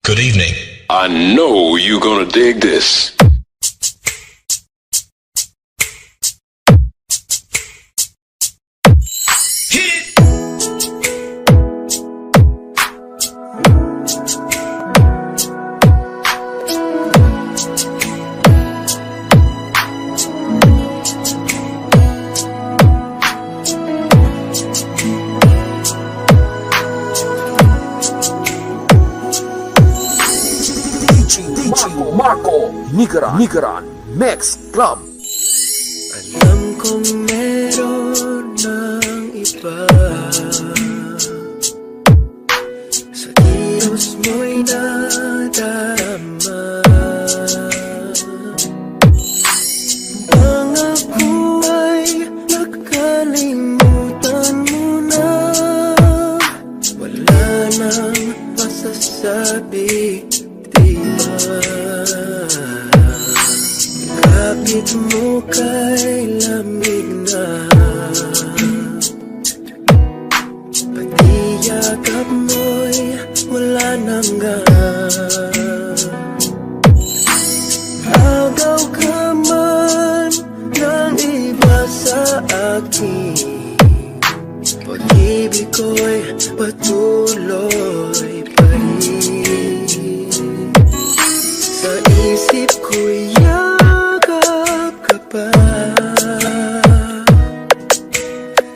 Good evening. I know you're gonna dig this. Marco Nigaran Mix Club. Alam kong meron ng iba sa kilos mo'y nadarama. Ang ako ay nakalimutan mo na, wala nang masasabi, diba? Kapit mo kay lamig na, pati yakap mo'y wala nang agaw ka man ng iba sa akin, pag-ibig ko'y patuloy pa rin. Sa isip ko'y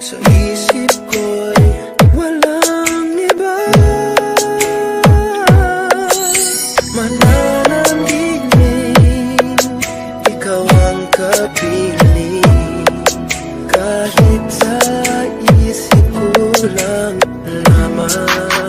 sa isip ko'y walang iba, mananatiling ikaw ang kapiling, kahit sa isip ko lang lamang.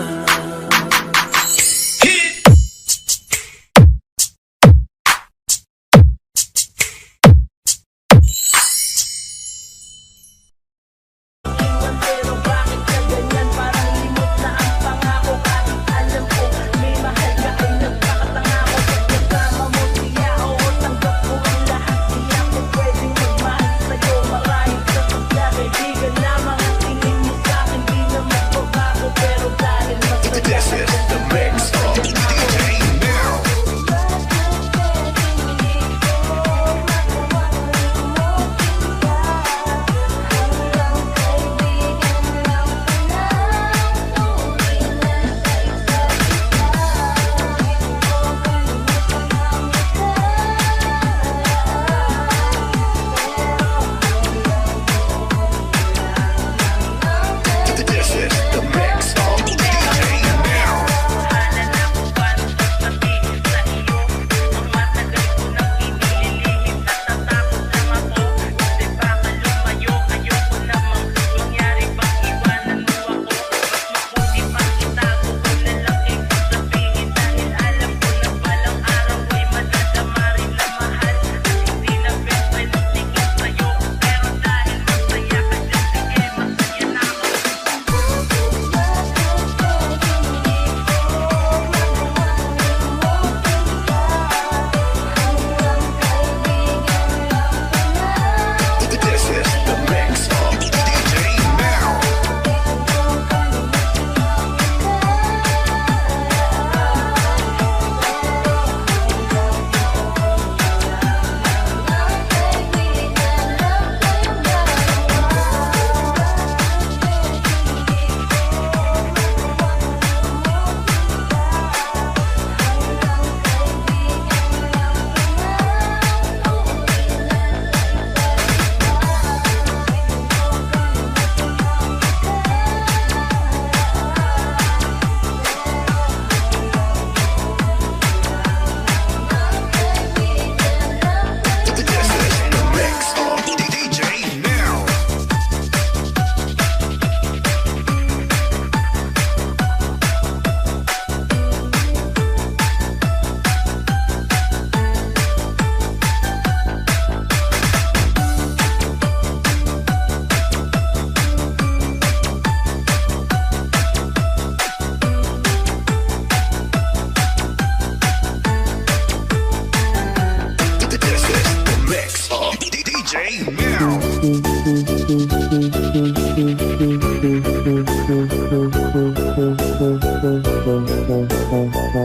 Now. This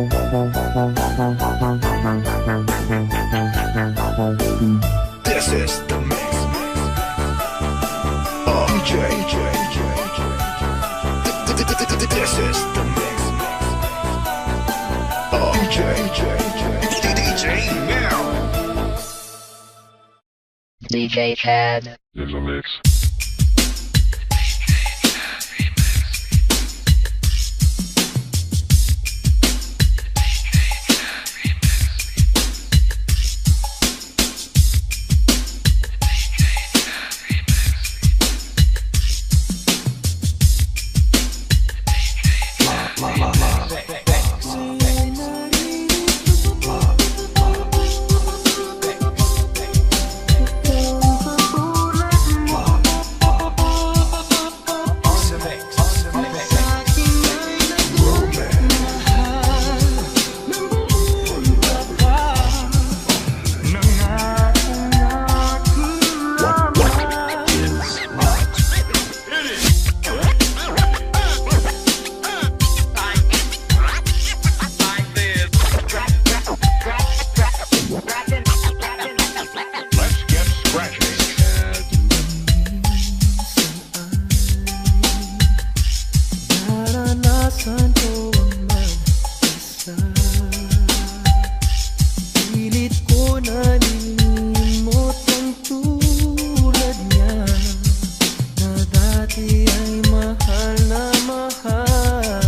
is the mix. DJ. This is the mix. DJ now. DJ Chad. There's a mix. Naranasan ko ang mag-isa. Pilit ko nalilimot ang tulad niya, na dati ay mahal na mahal.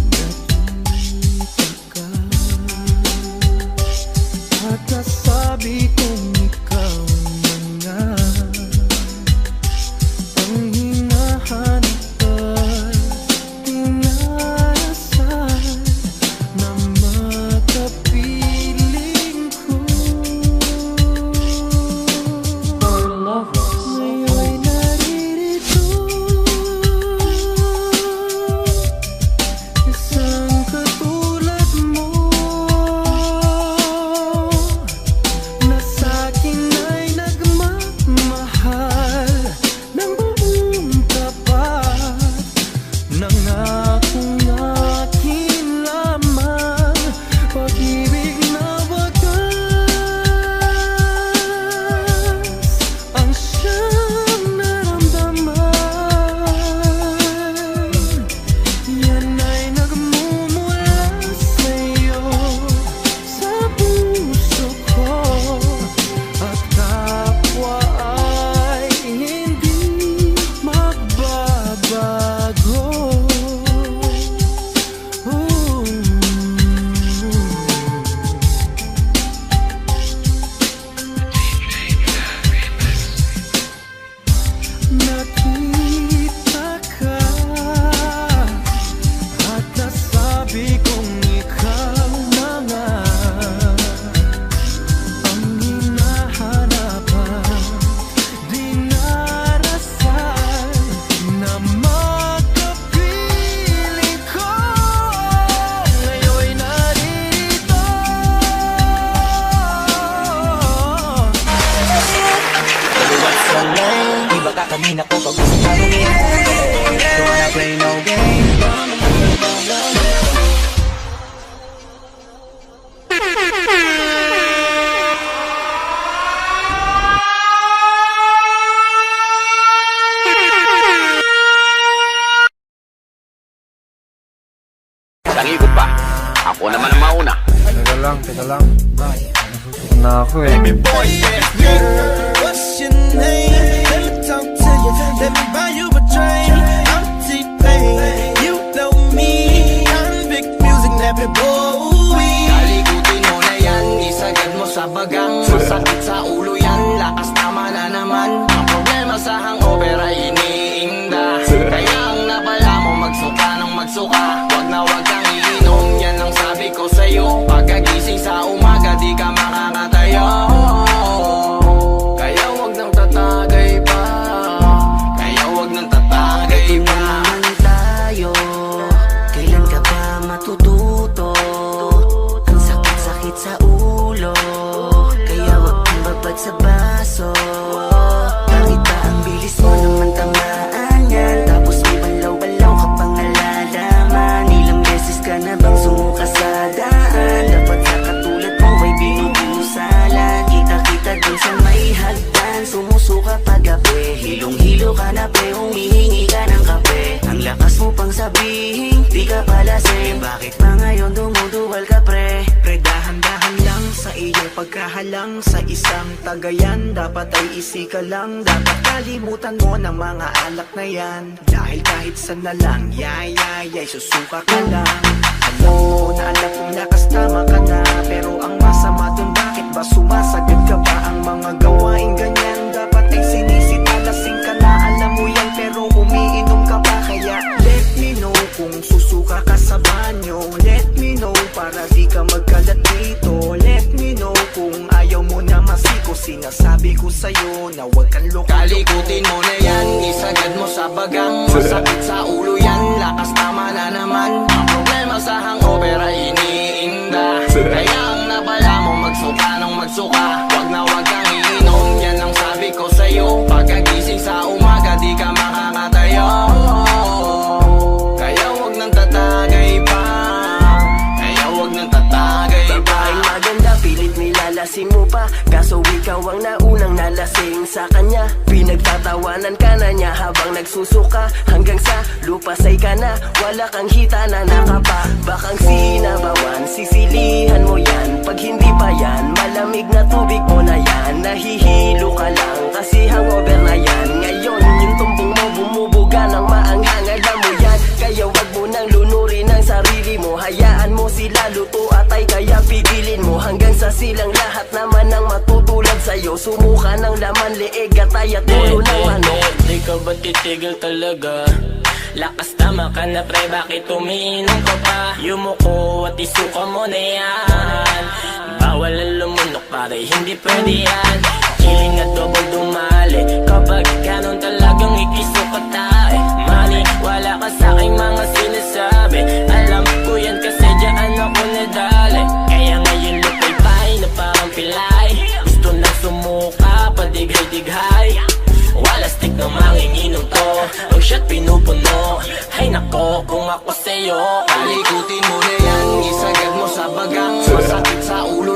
Nakita ka at nasabi kong ikaw na nga ang hinahanap ko'y dinarasal na makapiling ko. Ngayon'y naririto, isang katulad mo, na sa'kin ay nagmamahal ng buong tapat, nangakong akin lamang pag-ibig na wagas ang siyang naramdaman. Yan ay nagmumula sa'yo, sa puso ko, at kapwa ay hindi magbabago. Nakita ka at nasabi kong ikaw na nga ang hinahanapan, dinarasal na makapiling ko. Ngayon'y narito, What's your name? Iba ka kanina ko pag gusto ka rin. Don't wanna play no game. Tangikot pa. Ako naman ang mauna. Teka lang. Nasusunod na ako eh. what's your name? Let me talk to you. Let me buy you a drink. I'm T-Pain. You know me. I'm big music, never boy. Kalikutin mo na yan, isagad mo sa bagang. Masakit sa ulo yan, lakas tama na naman. Ang problema sa hangover ay iniinda. Kaya ang napala mo magsuka ng magsuka. Wag na wag kang iinom, yan ang sabi ko sa'yo. Pagkagising sa umaga, di ka makakatayo. Kaya wag nang tatagay pa. Kaya wag nang tatagay pa. Naman tayo, kailan ka ba matututo? Ang sakit-sakit sa ulo, kaya wag kang babad sa baso. Bakit ba ang bilis mo naman tamaan yan? Tapos may balaw-balaw ka pang nalalaman. di ka palasing. Bakit ba ngayon dumuduwal ka pre? Pre, dahan-dahan lang sa iyong pagkahalang sa isang tagayan. Dapat ay isika lang, dapat kalimutan mo ng mga alak na yan. Dahil kahit saan na lang, yay, susuka ka lang. Alam mo na alam kong lakas tama ka na, pero ang masama dun, bakit ba sumasagad ka ba? Ang mga gawain ganyan, dapat ay sinisita, lasing ka na, alam mo yan, pero umiinom ka pa. Kaya let me know kung susuka ka sa banyo. Let me know para di ka magkalat dito. Let me know kung ayaw mo na masiko. Sinasabi ko sa'yo na huwag kang loko. Kalikutin mo na yan, isagad mo sa bagang. Masakit sa ulo yan, lakas tama na naman. Ang problema sa hangover ay iniinda. Kaya ang napala mo magsuka nang magsuka. Wag na wag kang iinom, yan ang sabi ko sa'yo. Pagkagising sa umaga di ka makakatayo. Kaya wag nang tatagay pa. Kaya wag nang tatagay pa. Babaeng maganda, pilit nilalasing mo pa. Kaso ikaw ang naunang nalasing sa kanya. Pinagtatawanan ka na niya habang nagsusuka. Hanggang sa lupasay ka na, wala kang hita na nakapa. Bakang sinabawan, sisilihan mo yan. Pag hindi pa yan, malamig na tubig mo na yan. Nahihilo ka lang kasi hangover na yan. Ngayon yung tumbong mo bumubuga ng maanghang, alam mo yan. Kaya wag mo nang lunurin ang sarili mo. Hayaan mo sila luto at ay kaya pigilin mo. Hanggang sa silang lahat naman ang matutulad sa'yo. Sumuka ng laman, leeg at ay at ulo ng manok. Di ka ba titigil talaga? Lakas tama ka na pre, bakit umiinom ka pa? Yumuko at isuka mo na yan. Bawal ang lumunok pare, hindi pwede yan. Kiling at double dumali kapag ganun talagang ikisukat tayo. Mani, wala ka sa'king mga sinasabi. Alam ko yan kasi dyan ako nadali. Kaya ngayon lupay-pay na parang pilay. Gusto na sumuka, padighay-dighay. Wala stick na manginginom to. Ang shot pinupuno. Ay nako, kung ako sa'yo. Kalikutin mo na yan, isagad mo sa bagang. Masakit sa ulo